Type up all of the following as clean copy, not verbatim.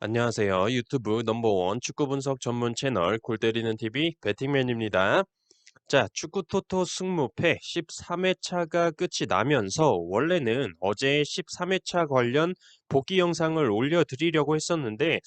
안녕하세요. 유튜브 넘버원 축구 분석 전문 채널 골 때리는 TV 배팅맨입니다. 자, 축구 토토 승무패 13회차가 끝이 나면서 원래는 어제 13회차 관련 복귀 영상을 올려드리려고 했었는데,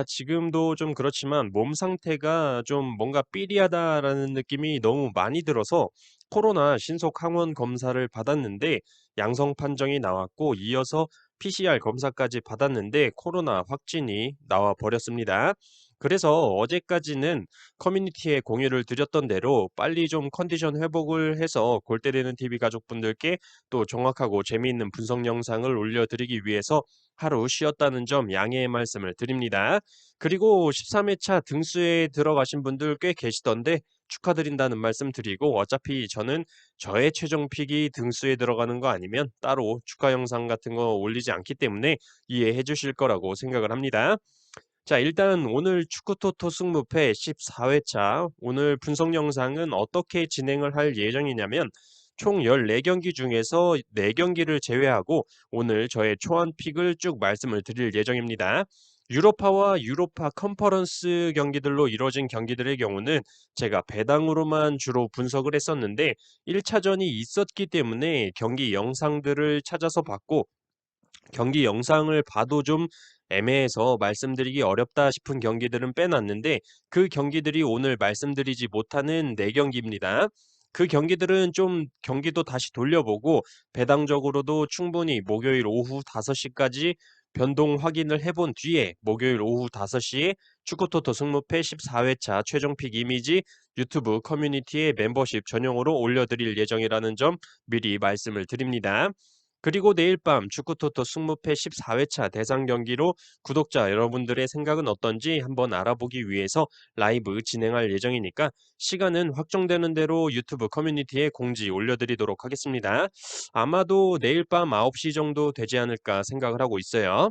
지금도 좀 그렇지만 몸 상태가 좀 뭔가 삐리하다라는 느낌이 너무 많이 들어서 코로나 신속 항원 검사를 받았는데 양성 판정이 나왔고 이어서 PCR 검사까지 받았는데 코로나 확진이 나와 버렸습니다. 그래서 어제까지는 커뮤니티에 공유를 드렸던 대로 빨리 좀 컨디션 회복을 해서 골 때리는 TV 가족분들께 또 정확하고 재미있는 분석 영상을 올려드리기 위해서 하루 쉬었다는 점 양해의 말씀을 드립니다. 그리고 13회차 등수에 들어가신 분들 꽤 계시던데 축하드린다는 말씀 드리고 어차피 저는 저의 최종 픽이 등수에 들어가는 거 아니면 따로 축하 영상 같은 거 올리지 않기 때문에 이해해 주실 거라고 생각을 합니다. 자, 일단 오늘 축구토토 승무패 14회차 오늘 분석 영상은 어떻게 진행을 할 예정이냐면 총 14경기 중에서 4경기를 제외하고 오늘 저의 초안 픽을 쭉 말씀을 드릴 예정입니다. 유로파와 유로파 컨퍼런스 경기들로 이뤄진 경기들의 경우는 제가 배당으로만 주로 분석을 했었는데 1차전이 있었기 때문에 경기 영상들을 찾아서 봤고 경기 영상을 봐도 좀 애매해서 말씀드리기 어렵다 싶은 경기들은 빼놨는데 그 경기들이 오늘 말씀드리지 못하는 4경기입니다. 그 경기들은 좀 경기도 다시 돌려보고 배당적으로도 충분히 목요일 오후 5시까지 변동 확인을 해본 뒤에 목요일 오후 5시에 축구토토 승무패 14회차 최종픽 이미지 유튜브 커뮤니티에 멤버십 전용으로 올려드릴 예정이라는 점 미리 말씀을 드립니다. 그리고 내일 밤 축구토토 승무패 14회차 대상 경기로 구독자 여러분들의 생각은 어떤지 한번 알아보기 위해서 라이브 진행할 예정이니까 시간은 확정되는 대로 유튜브 커뮤니티에 공지 올려드리도록 하겠습니다. 아마도 내일 밤 9시 정도 되지 않을까 생각을 하고 있어요.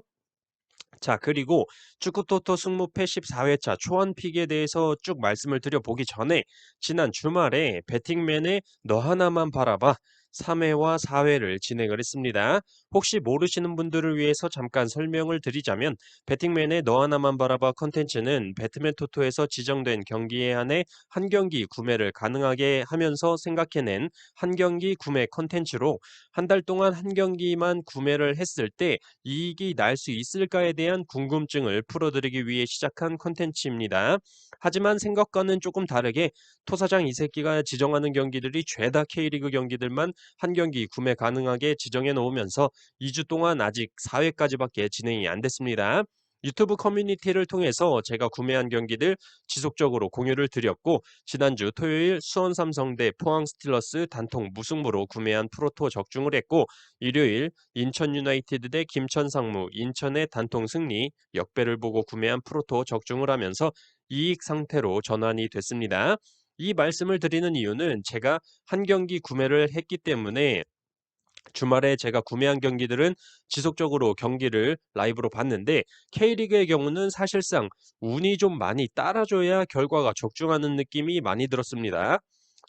자, 그리고 축구토토 승무패 14회차 초안픽에 대해서 쭉 말씀을 드려보기 전에 지난 주말에 배팅맨의 너 하나만 바라봐 3회와 4회를 진행을 했습니다. 혹시 모르시는 분들을 위해서 잠깐 설명을 드리자면 배팅맨의 너 하나만 바라봐 컨텐츠는 배트맨 토토에서 지정된 경기에 한해 한 경기 구매를 가능하게 하면서 생각해낸 한 경기 구매 컨텐츠로 한 달 동안 한 경기만 구매를 했을 때 이익이 날 수 있을까에 대한 궁금증을 풀어드리기 위해 시작한 컨텐츠입니다. 하지만 생각과는 조금 다르게 토사장 이 새끼가 지정하는 경기들이 죄다 K리그 경기들만 한 경기 구매 가능하게 지정해 놓으면서 2주 동안 아직 4회까지밖에 진행이 안 됐습니다. 유튜브 커뮤니티를 통해서 제가 구매한 경기들 지속적으로 공유를 드렸고 지난주 토요일 수원 삼성 대 포항 스틸러스 단통 무승부로 구매한 프로토 적중을 했고 일요일 인천 유나이티드 대 김천 상무 인천의 단통 승리 역배를 보고 구매한 프로토 적중을 하면서 이익 상태로 전환이 됐습니다. 이 말씀을 드리는 이유는 제가 한 경기 구매를 했기 때문에 주말에 제가 구매한 경기들은 지속적으로 경기를 라이브로 봤는데 K리그의 경우는 사실상 운이 좀 많이 따라줘야 결과가 적중하는 느낌이 많이 들었습니다.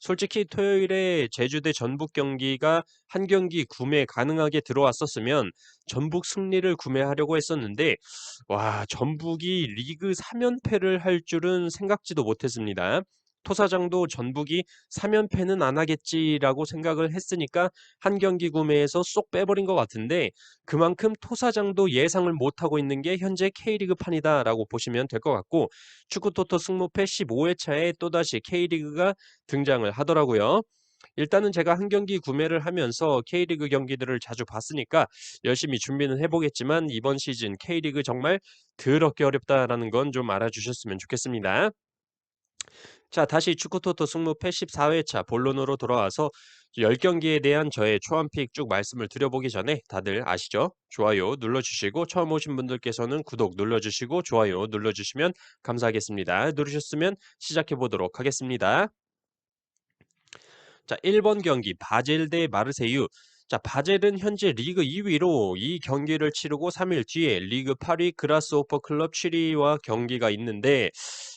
솔직히 토요일에 제주 대 전북 경기가 한 경기 구매 가능하게 들어왔었으면 전북 승리를 구매하려고 했었는데 와, 전북이 리그 3연패를 할 줄은 생각지도 못했습니다. 토사장도 전북이 3연패는 안 하겠지라고 생각을 했으니까 한 경기 구매에서 쏙 빼버린 것 같은데 그만큼 토사장도 예상을 못하고 있는 게 현재 K리그판이다라고 보시면 될 것 같고 축구토토 승무패 15회차에 또다시 K리그가 등장을 하더라고요. 일단은 제가 한 경기 구매를 하면서 K리그 경기들을 자주 봤으니까 열심히 준비는 해보겠지만 이번 시즌 K리그 정말 더럽게 어렵다라는 건 좀 알아주셨으면 좋겠습니다. 자, 다시 축구토토 승무패 14회차 본론으로 돌아와서 10경기에 대한 저의 초안픽 쭉 말씀을 드려보기 전에 다들 아시죠? 좋아요 눌러주시고 처음 오신 분들께서는 구독 눌러주시고 좋아요 눌러주시면 감사하겠습니다. 누르셨으면 시작해보도록 하겠습니다. 자, 1번 경기 바젤 대 마르세유. 자, 바젤은 현재 리그 2위로 이 경기를 치르고 3일 뒤에 리그 8위 그라스오퍼 클럽 7위와 경기가 있는데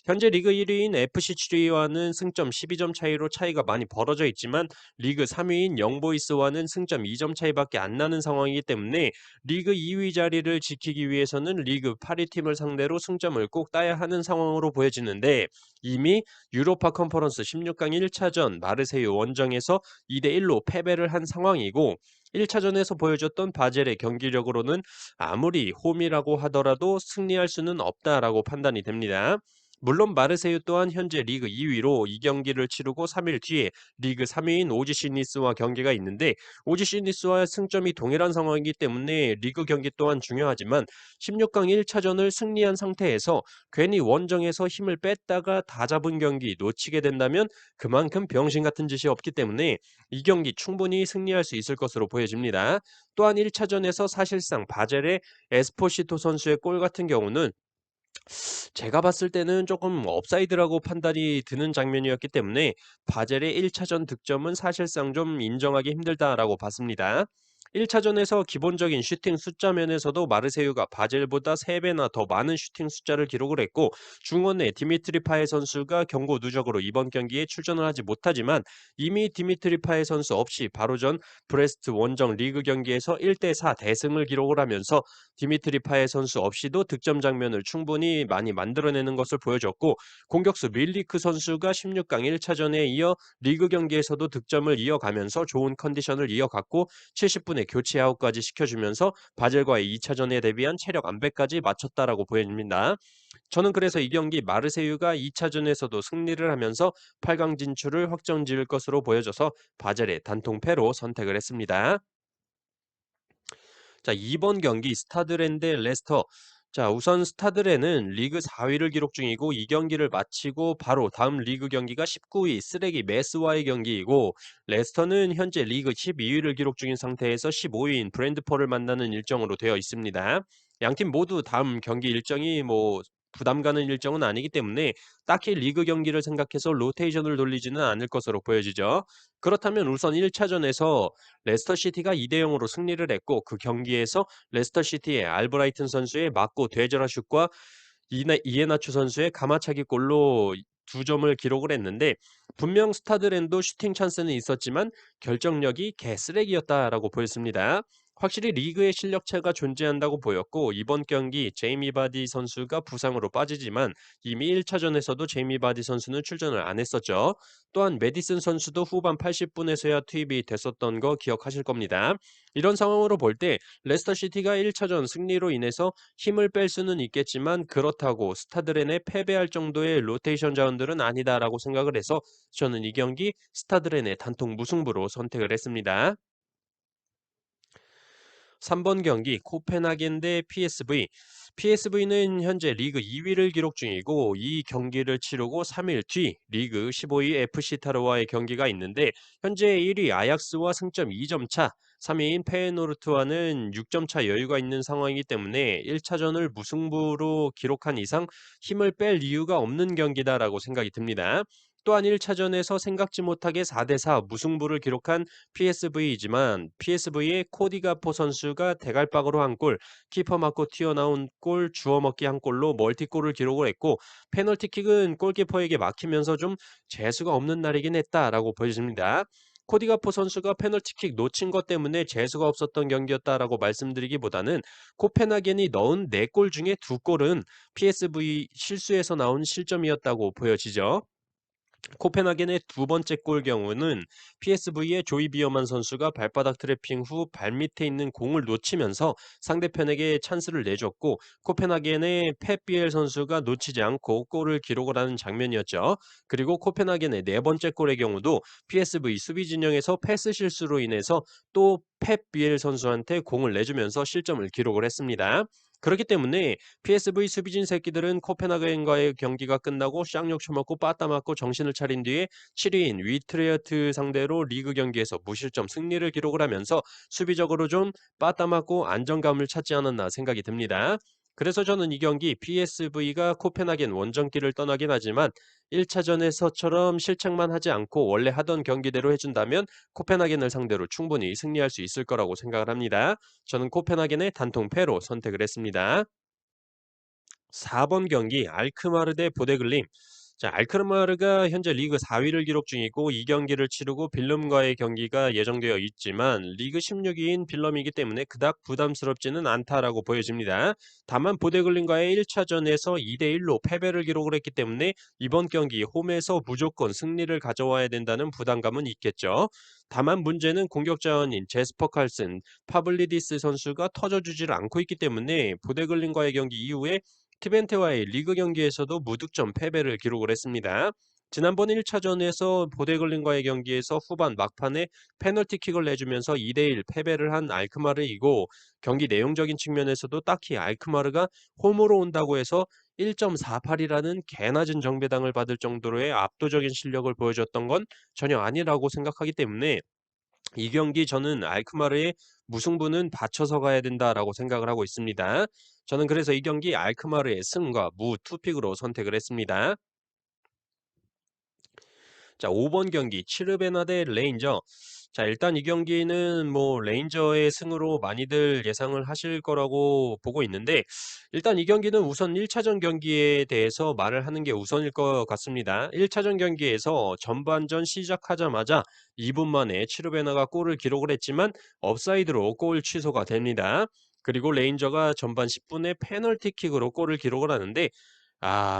현재 리그 1위인 FC 칠리와는 승점 12점 차이로 차이가 많이 벌어져 있지만 리그 3위인 영보이스와는 승점 2점 차이밖에 안 나는 상황이기 때문에 리그 2위 자리를 지키기 위해서는 리그 8위 팀을 상대로 승점을 꼭 따야 하는 상황으로 보여지는데 이미 유로파 컨퍼런스 16강 1차전 마르세유 원정에서 2대1로 패배를 한 상황이고 1차전에서 보여줬던 바젤의 경기력으로는 아무리 홈이라고 하더라도 승리할 수는 없다라고 판단이 됩니다. 물론 마르세유 또한 현재 리그 2위로 이 경기를 치르고 3일 뒤에 리그 3위인 오지시 니스와 경기가 있는데 오지시 니스와 승점이 동일한 상황이기 때문에 리그 경기 또한 중요하지만 16강 1차전을 승리한 상태에서 괜히 원정에서 힘을 뺐다가 다 잡은 경기 놓치게 된다면 그만큼 병신 같은 짓이 없기 때문에 이 경기 충분히 승리할 수 있을 것으로 보여집니다. 또한 1차전에서 사실상 바젤의 에스포시토 선수의 골 같은 경우는 제가 봤을 때는 조금 업사이드라고 판단이 드는 장면이었기 때문에 바젤의 1차전 득점은 사실상 좀 인정하기 힘들다라고 봤습니다. 1차전에서 기본적인 슈팅 숫자 면에서도 마르세유가 바젤보다 3배나 더 많은 슈팅 숫자를 기록을 했고 중원의 디미트리 파에 선수가 경고 누적으로 이번 경기에 출전을 하지 못하지만 이미 디미트리 파에 선수 없이 바로 전 브레스트 원정 리그 경기에서 1대4 대승을 기록을 하면서 디미트리 파에 선수 없이도 득점 장면을 충분히 많이 만들어내는 것을 보여줬고 공격수 밀리크 선수가 16강 1차전에 이어 리그 경기에서도 득점을 이어가면서 좋은 컨디션을 이어갔고 70분에 교체 아웃까지 시켜주면서 바젤과의 2차전에 대비한 체력 안배까지 마쳤다라고 보여집니다. 저는 그래서 이 경기 마르세유가 2차전에서도 승리를 하면서 8강 진출을 확정지을 것으로 보여져서 바젤의 단통패로 선택을 했습니다. 자, 이번 경기 스타드렌 대 레스터. 자, 우선 스타드렌은 리그 4위를 기록 중이고 이 경기를 마치고 바로 다음 리그 경기가 19위 쓰레기 메스와의 경기이고 레스터는 현재 리그 12위를 기록 중인 상태에서 15위인 브랜드포를 만나는 일정으로 되어 있습니다. 양팀 모두 다음 경기 일정이 부담 가는 일정은 아니기 때문에 딱히 리그 경기를 생각해서 로테이션을 돌리지는 않을 것으로 보여지죠. 그렇다면 우선 1차전에서 레스터 시티가 2대 0으로 승리를 했고 그 경기에서 레스터 시티의 알브라이튼 선수의 맞고 되절아 슛과 이에나추 선수의 가마차기 골로 2점을 기록을 했는데 분명 스타드랜도 슈팅 찬스는 있었지만 결정력이 개쓰레기였다라고 보였습니다. 확실히 리그의 실력차가 존재한다고 보였고 이번 경기 제이미 바디 선수가 부상으로 빠지지만 이미 1차전에서도 제이미 바디 선수는 출전을 안 했었죠. 또한 메디슨 선수도 후반 80분에서야 투입이 됐었던 거 기억하실 겁니다. 이런 상황으로 볼 때 레스터 시티가 1차전 승리로 인해서 힘을 뺄 수는 있겠지만 그렇다고 스타드렌에 패배할 정도의 로테이션 자원들은 아니다라고 생각을 해서 저는 이 경기 스타드렌의 단통 무승부로 선택을 했습니다. 3번 경기 코펜하겐 대 PSV. PSV는 현재 리그 2위를 기록 중이고 이 경기를 치르고 3일 뒤 리그 15위 FC 타르와의 경기가 있는데 현재 1위 아약스와 승점 2점 차, 3위인 페에노르트와는 6점 차 여유가 있는 상황이기 때문에 1차전을 무승부로 기록한 이상 힘을 뺄 이유가 없는 경기다라고 생각이 듭니다. 또한 1차전에서 생각지 못하게 4대4 무승부를 기록한 PSV이지만 PSV의 코디가포 선수가 대갈박으로 한 골, 키퍼 맞고 튀어나온 골, 주워먹기 한 골로 멀티골을 기록을 했고 페널티킥은 골키퍼에게 막히면서 좀 재수가 없는 날이긴 했다라고 보여집니다. 코디가포 선수가 페널티킥 놓친 것 때문에 재수가 없었던 경기였다라고 말씀드리기보다는 코펜하겐이 넣은 4골 중에 2골은 PSV 실수에서 나온 실점이었다고 보여지죠. 코펜하겐의 두 번째 골 경우는 PSV의 조이 비어만 선수가 발바닥 트래핑 후 발밑에 있는 공을 놓치면서 상대편에게 찬스를 내줬고 코펜하겐의 펩 비엘 선수가 놓치지 않고 골을 기록을 하는 장면이었죠. 그리고 코펜하겐의 네 번째 골의 경우도 PSV 수비 진영에서 패스 실수로 인해서 또 펩 비엘 선수한테 공을 내주면서 실점을 기록을 했습니다. 그렇기 때문에 PSV 수비진 새끼들은 코펜하겐과의 경기가 끝나고 쌍욕 처먹고 빠따 맞고 정신을 차린 뒤에 7위인 위트레어트 상대로 리그 경기에서 무실점 승리를 기록을 하면서 수비적으로 좀 빠따 맞고 안정감을 찾지 않았나 생각이 듭니다. 그래서 저는 이 경기 PSV가 코펜하겐 원정길을 떠나긴 하지만 1차전에서처럼 실책만 하지 않고 원래 하던 경기대로 해준다면 코펜하겐을 상대로 충분히 승리할 수 있을 거라고 생각을 합니다. 저는 코펜하겐의 단통 패로 선택을 했습니다. 4번 경기 알크마르 대 보데글림. 자, 알크마르가 현재 리그 4위를 기록 중이고 이 경기를 치르고 빌럼과의 경기가 예정되어 있지만 리그 16위인 빌럼이기 때문에 그닥 부담스럽지는 않다라고 보여집니다. 다만 보데글림과의 1차전에서 2대 1로 패배를 기록을 했기 때문에 이번 경기 홈에서 무조건 승리를 가져와야 된다는 부담감은 있겠죠. 다만 문제는 공격 자원인 제스퍼 칼슨, 파블리디스 선수가 터져주지를 않고 있기 때문에 보데글림과의 경기 이후에 티벤테와의 리그 경기에서도 무득점 패배를 기록을 했습니다. 지난번 1차전에서 보데글림과의 경기에서 후반 막판에 페널티킥을 내주면서 2대1 패배를 한 알크마르이고 경기 내용적인 측면에서도 딱히 알크마르가 홈으로 온다고 해서 1.48이라는 개낮은 정배당을 받을 정도로의 압도적인 실력을 보여줬던 건 전혀 아니라고 생각하기 때문에 이 경기 저는 알크마르의 무승부는 받쳐서 가야 된다라고 생각을 하고 있습니다. 저는 그래서 이 경기 알크마르의 승과 무 투픽으로 선택을 했습니다. 자, 5번 경기 치르베나 대 레인저. 자, 일단 이 경기는 뭐 레인저의 승으로 많이들 예상을 하실 거라고 보고 있는데 일단 이 경기는 우선 1차전 경기에 대해서 말을 하는 게 우선일 것 같습니다. 1차전 경기에서 전반전 시작하자마자 2분 만에 치르베나가 골을 기록을 했지만 업사이드로 골 취소가 됩니다. 그리고 레인저가 전반 10분에 페널티킥으로 골을 기록을 하는데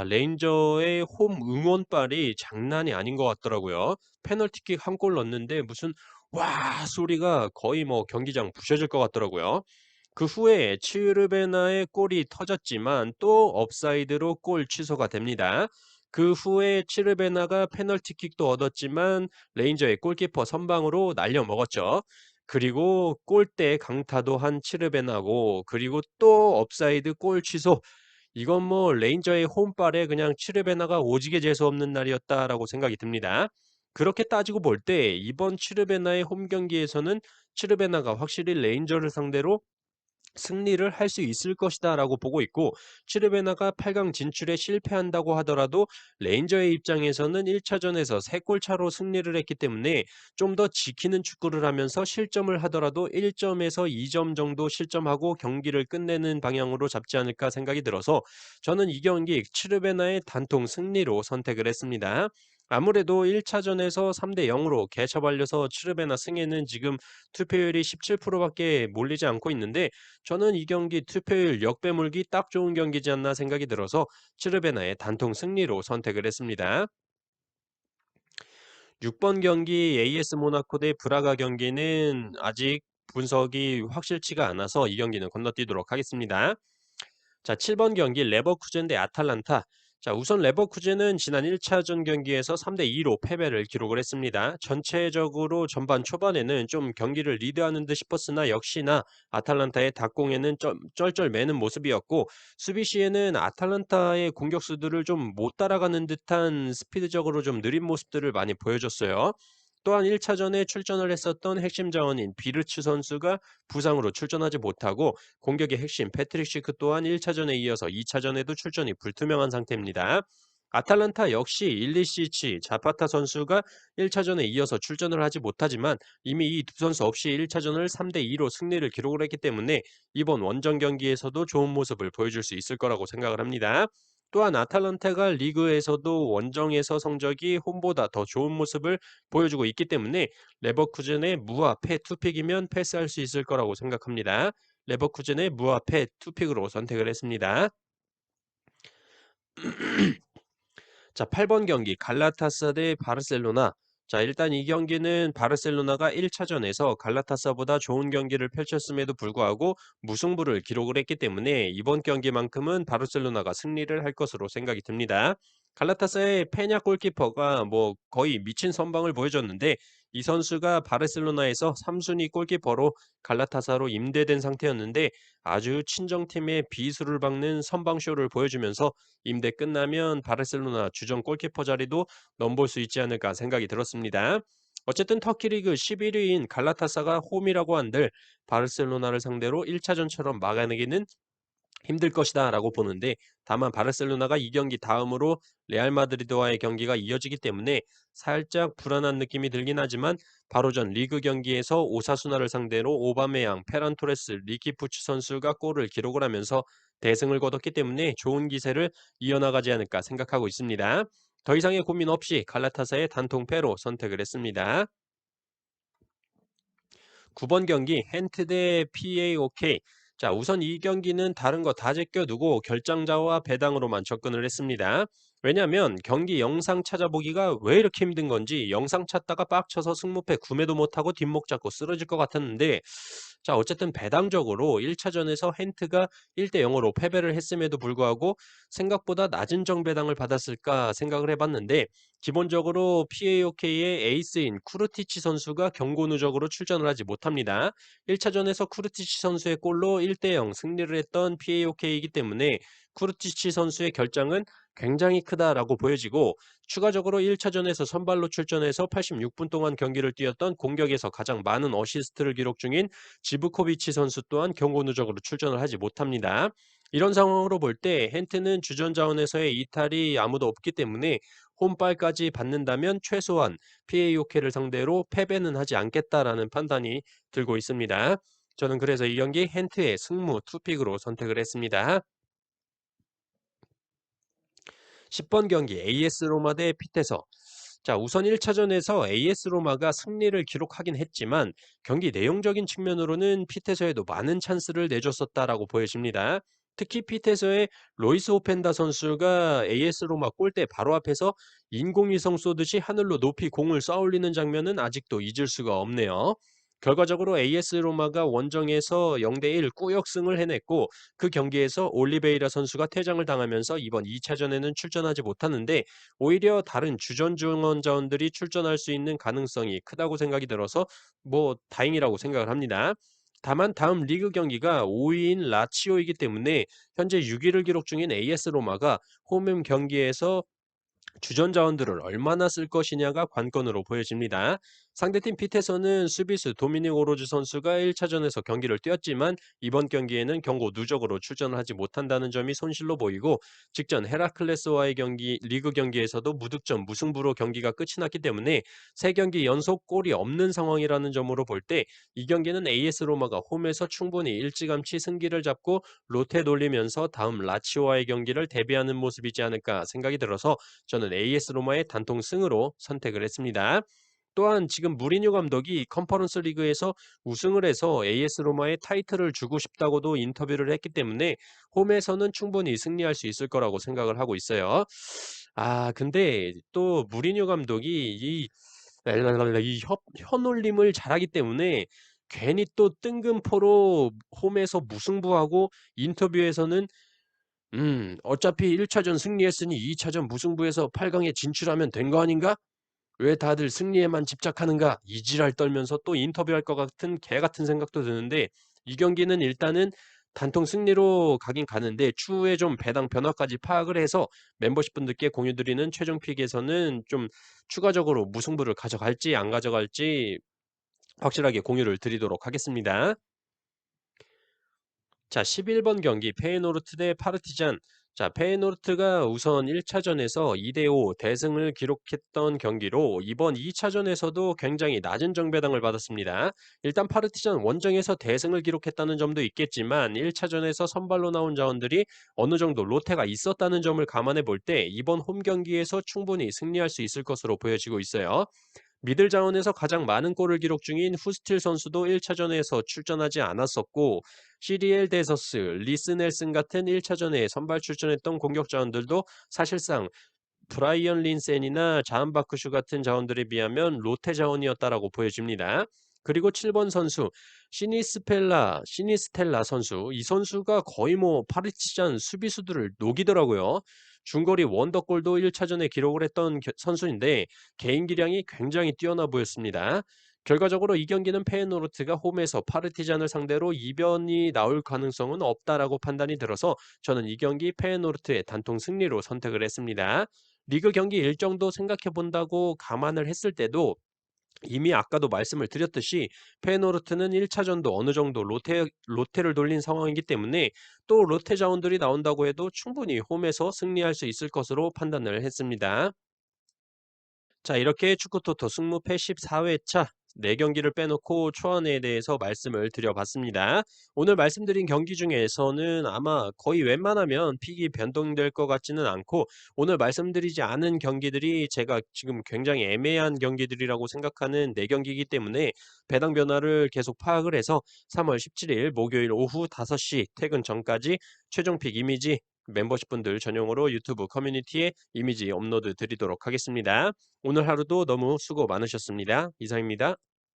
레인저의 홈 응원발이 장난이 아닌 것 같더라고요. 페널티킥 한 골 넣었는데 무슨 "와." 소리가 거의 뭐 경기장 부셔질 것 같더라고요. 그 후에 치르베나의 골이 터졌지만 또 업사이드로 골 취소가 됩니다. 그 후에 치르베나가 페널티킥도 얻었지만 레인저의 골키퍼 선방으로 날려 먹었죠. 그리고 골대 강타도 한 치르베나고 그리고 또 업사이드 골 취소. 이건 뭐 레인저의 홈발에 그냥 치르베나가 오지게 재수없는 날이었다라고 생각이 듭니다. 그렇게 따지고 볼 때 이번 치르베나의 홈 경기에서는 치르베나가 확실히 레인저를 상대로 승리를 할 수 있을 것이다라고 보고 있고 치르베나가 8강 진출에 실패한다고 하더라도 레인저의 입장에서는 1차전에서 3골 차로 승리를 했기 때문에 좀 더 지키는 축구를 하면서 실점을 하더라도 1점에서 2점 정도 실점하고 경기를 끝내는 방향으로 잡지 않을까 생각이 들어서 저는 이 경기 치르베나의 단통 승리로 선택을 했습니다. 아무래도 1차전에서 3대 0으로 개처발려서 치르베나 승에는 지금 투표율이 17%밖에 몰리지 않고 있는데 저는 이 경기 투표율 역배물기 딱 좋은 경기지 않나 생각이 들어서 치르베나의 단통 승리로 선택을 했습니다. 6번 경기 AS 모나코 대 브라가 경기는 아직 분석이 확실치가 않아서 이 경기는 건너뛰도록 하겠습니다. 자, 7번 경기 레버쿠젠 대 아탈란타. 자, 우선 레버쿠젠은 지난 1차전 경기에서 3대 2로 패배를 기록을 했습니다. 전체적으로 전반 초반에는 좀 경기를 리드하는 듯 싶었으나 역시나 아탈란타의 닭공에는 쩔쩔매는 모습이었고 수비 시에는 아탈란타의 공격수들을 좀 못 따라가는 듯한 스피드적으로 좀 느린 모습들을 많이 보여줬어요. 또한 1차전에 출전을 했었던 핵심 자원인 비르츠 선수가 부상으로 출전하지 못하고 공격의 핵심 패트릭 시크 또한 1차전에 이어서 2차전에도 출전이 불투명한 상태입니다. 아탈란타 역시 일리시치, 자파타 선수가 1차전에 이어서 출전을 하지 못하지만 이미 이 두 선수 없이 1차전을 3대 2로 승리를 기록을 했기 때문에 이번 원정 경기에서도 좋은 모습을 보여줄 수 있을 거라고 생각을 합니다. 또한 아탈란타가 리그에서도 원정에서 성적이 홈보다 더 좋은 모습을 보여주고 있기 때문에 레버쿠젠의 무와 패 투픽이면 패스할 수 있을 거라고 생각합니다. 레버쿠젠의 무와 패 투픽으로 선택을 했습니다. 자, 8번 경기 갈라타사 대 바르셀로나. 자, 일단 이 경기는 바르셀로나가 1차전에서 갈라타사보다 좋은 경기를 펼쳤음에도 불구하고 무승부를 기록을 했기 때문에 이번 경기만큼은 바르셀로나가 승리를 할 것으로 생각이 듭니다. 갈라타사의 페냐 골키퍼가 뭐 거의 미친 선방을 보여줬는데 이 선수가 바르셀로나에서 3순위 골키퍼로 갈라타사로 임대된 상태였는데 아주 친정팀의 비수를 박는 선방쇼를 보여주면서 임대 끝나면 바르셀로나 주전 골키퍼 자리도 넘볼 수 있지 않을까 생각이 들었습니다. 어쨌든 터키 리그 11위인 갈라타사가 홈이라고 한들 바르셀로나를 상대로 1차전처럼 막아내기는 힘들 것이다라고 보는데 다만 바르셀로나가 이 경기 다음으로 레알 마드리드와의 경기가 이어지기 때문에 살짝 불안한 느낌이 들긴 하지만 바로 전 리그 경기에서 오사수나를 상대로 오바메양, 페란 토레스, 리키 푸치 선수가 골을 기록을 하면서 대승을 거뒀기 때문에 좋은 기세를 이어나가지 않을까 생각하고 있습니다. 더 이상의 고민 없이 갈라타사의 단통패로 선택을 했습니다. 9번 경기 헨트 대 PAOK. 자, 우선 이 경기는 다른 거 다 제껴두고 결장자와 배당으로만 접근을 했습니다. 왜냐면 경기 영상 찾아보기가 왜 이렇게 힘든 건지 영상 찾다가 빡쳐서 승무패 구매도 못하고 뒷목 잡고 쓰러질 것 같았는데, 자, 어쨌든 배당적으로 1차전에서 헨트가 1대 0으로 패배를 했음에도 불구하고 생각보다 낮은 정배당을 받았을까 생각을 해봤는데, 기본적으로 PAOK의 에이스인 쿠르티치 선수가 경고 누적으로 출전을 하지 못합니다. 1차전에서 쿠르티치 선수의 골로 1대 0 승리를 했던 PAOK이기 때문에 쿠르티치 선수의 결장은 굉장히 크다라고 보여지고, 추가적으로 1차전에서 선발로 출전해서 86분 동안 경기를 뛰었던 공격에서 가장 많은 어시스트를 기록 중인 지브코비치 선수 또한 경고 누적으로 출전을 하지 못합니다. 이런 상황으로 볼 때 헨트는 주전 자원에서의 이탈이 아무도 없기 때문에 홈빨까지 받는다면 최소한 PAOK를 상대로 패배는 하지 않겠다라는 판단이 들고 있습니다. 저는 그래서 이 경기 헨트의 승무 투픽으로 선택을 했습니다. 10번 경기 AS 로마 대 피테서. 자, 우선 1차전에서 AS 로마가 승리를 기록하긴 했지만 경기 내용적인 측면으로는 피테서에도 많은 찬스를 내줬었다라고 보여집니다. 특히 피테서의 로이스 오펜다 선수가 AS 로마 골대 바로 앞에서 인공위성 쏘듯이 하늘로 높이 공을 쏘아올리는 장면은 아직도 잊을 수가 없네요. 결과적으로 AS 로마가 원정에서 0대1 꾸역승을 해냈고, 그 경기에서 올리베이라 선수가 퇴장을 당하면서 이번 2차전에는 출전하지 못하는데, 오히려 다른 주전 중원 자원들이 출전할 수 있는 가능성이 크다고 생각이 들어서 뭐 다행이라고 생각을 합니다. 다만 다음 리그 경기가 5위인 라치오이기 때문에 현재 6위를 기록 중인 AS 로마가 홈 경기에서 주전 자원들을 얼마나 쓸 것이냐가 관건으로 보여집니다. 상대팀 핏에서는 수비수 도미닉 오로즈 선수가 1차전에서 경기를 뛰었지만 이번 경기에는 경고 누적으로 출전을 하지 못한다는 점이 손실로 보이고, 직전 헤라클레스와의 경기 리그 경기에서도 무득점 무승부로 경기가 끝이 났기 때문에 3경기 연속 골이 없는 상황이라는 점으로 볼 때 이 경기는 AS 로마가 홈에서 충분히 일찌감치 승기를 잡고 로테 돌리면서 다음 라치오와의 경기를 대비하는 모습이지 않을까 생각이 들어서 저는 AS 로마의 단통 승으로 선택을 했습니다. 또한 지금 무리뉴 감독이 컨퍼런스 리그에서 우승을 해서 AS 로마에 타이틀을 주고 싶다고도 인터뷰를 했기 때문에 홈에서는 충분히 승리할 수 있을 거라고 생각을 하고 있어요. 근데 또 무리뉴 감독이 이 현올림을 잘하기 때문에 괜히 또 뜬금포로 홈에서 무승부하고 인터뷰에서는 어차피 1차전 승리했으니 2차전 무승부해서 8강에 진출하면 된 거 아닌가? 왜 다들 승리에만 집착하는가? 이 지랄 떨면서 또 인터뷰할 것 같은 개 같은 생각도 드는데, 이 경기는 일단은 단통 승리로 가긴 가는데 추후에 좀 배당 변화까지 파악을 해서 멤버십 분들께 공유드리는 최종 픽에서는 좀 추가적으로 무승부를 가져갈지 안 가져갈지 확실하게 공유를 드리도록 하겠습니다. 자, 11번 경기 페이노르트 대 파르티잔. 자, 페이노르트가 우선 1차전에서 2대5 대승을 기록했던 경기로 이번 2차전에서도 굉장히 낮은 정배당을 받았습니다. 일단 파르티잔 원정에서 대승을 기록했다는 점도 있겠지만 1차전에서 선발로 나온 자원들이 어느 정도 로테가 있었다는 점을 감안해 볼 때 이번 홈 경기에서 충분히 승리할 수 있을 것으로 보여지고 있어요. 미들 자원에서 가장 많은 골을 기록 중인 후스틸 선수도 1차전에서 출전하지 않았었고, 시리엘 데서스, 리스 넬슨 같은 1차전에 선발 출전했던 공격 자원들도 사실상 브라이언 린센이나 자한 바크슈 같은 자원들에 비하면 로테 자원이었다라고 보여집니다. 그리고 7번 선수 시니스텔라 선수, 이 선수가 거의 뭐 파르티잔 수비수들을 녹이더라고요. 중거리 원더골도 1차전에 기록을 했던 선수인데 개인 기량이 굉장히 뛰어나 보였습니다. 결과적으로 이 경기는 페에노르트가 홈에서 파르티잔을 상대로 이변이 나올 가능성은 없다라고 판단이 들어서 저는 이 경기 페에노르트의 단통 승리로 선택을 했습니다. 리그 경기 일정도 생각해 본다고 감안을 했을 때도 이미 아까도 말씀을 드렸듯이 페노르트는 1차전도 어느 정도 로테를 돌린 상황이기 때문에 또 로테 자원들이 나온다고 해도 충분히 홈에서 승리할 수 있을 것으로 판단을 했습니다. 자, 이렇게 축구토토 승무패 14회차 4경기를 빼놓고 초안에 대해서 말씀을 드려봤습니다. 오늘 말씀드린 경기 중에서는 아마 거의 웬만하면 픽이 변동될 것 같지는 않고 오늘 말씀드리지 않은 경기들이 제가 지금 굉장히 애매한 경기들이라고 생각하는 4경기이기 때문에 배당 변화를 계속 파악을 해서 3월 17일 목요일 오후 5시 퇴근 전까지 최종 픽 이미지 멤버십 분들 전용으로 유튜브 커뮤니티에 이미지 업로드 드리도록 하겠습니다. 오늘 하루도 너무 수고 많으셨습니다. 이상입니다.